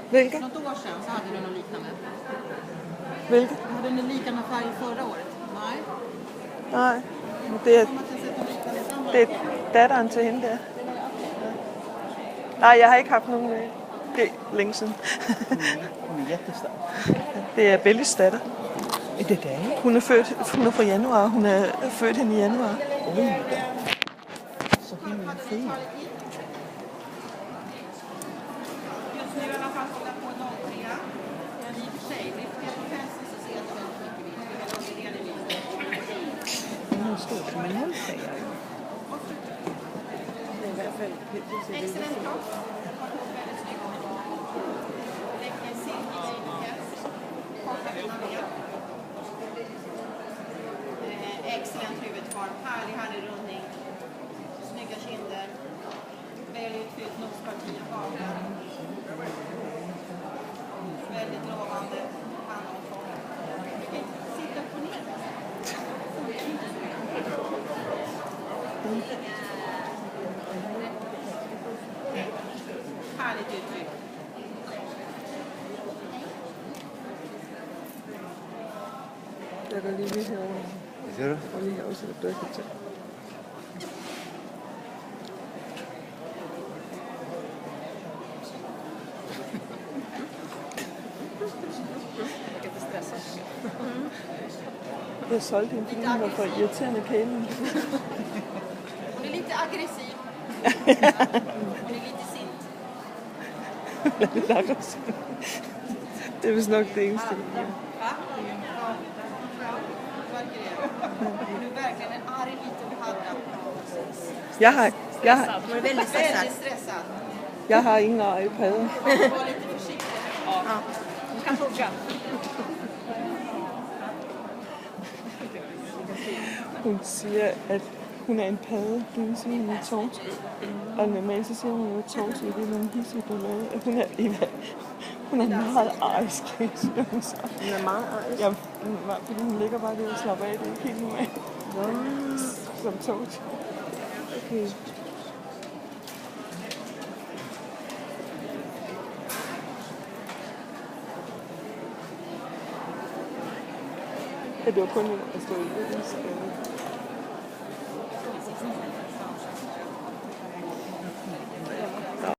Hvilke? Något år sedan så hade du något liknande. Hvilke? Hade du en liknande färg förra året? Nej. Nej, det er, Som att jag sett en liknande samma. det er datteren til hende der. Nej, jeg har ikke haft nogen med. Det er længe siden. Hun er jättestark. Det er Bellis datter. Er det det? Hun er fra januar. Hun er født hende i januar. Oj då. Så himla fin. Just nu i alla fall håller jag på 03. Men i och för sig, lyfter jag på pälsen så ser jag inte väldigt mycket vinst. Hon står som en målsägare. Excellent kropp. Väldigt snygg. Läcker silkesnickers. Korta ner. Excellent huvudform. Härlig rundning. Snygga kinder. Väl utfyllt nosparti och hakan. Väldigt lovande handomfång. Sitta upp och ner. Härligt uttryck. Jeg går lige lidt herovre. Det ser du? Og lige herovre, så det døkker til. Jeg solgte hende, fordi hun var for irriterende kælen. Hon är lite aggressiv. Hon är lite sint. Lidt aggressiv. Det er vist nok det eneste. Va? Ja. Verkar det. Hon är verkligen en arg liten padda. Hon är väldigt stressad. Väldigt stressad. Jeg har ingen iPad. Var lite försiktig. Ja. Hon kan hugga. Hun siger, at hun er en padde. Det vil sige, at hun er torsk. Og normalt så siger hun jo, at torsk er det, man hisser på noget. Hun er meget arisk, siger hun så. Hun er meget arisk. Ja, fordi hun ligger bare der og slapper af. Det er ikke helt normalt. Som torsk. Okay. Ja, det var kun en, der stod i det.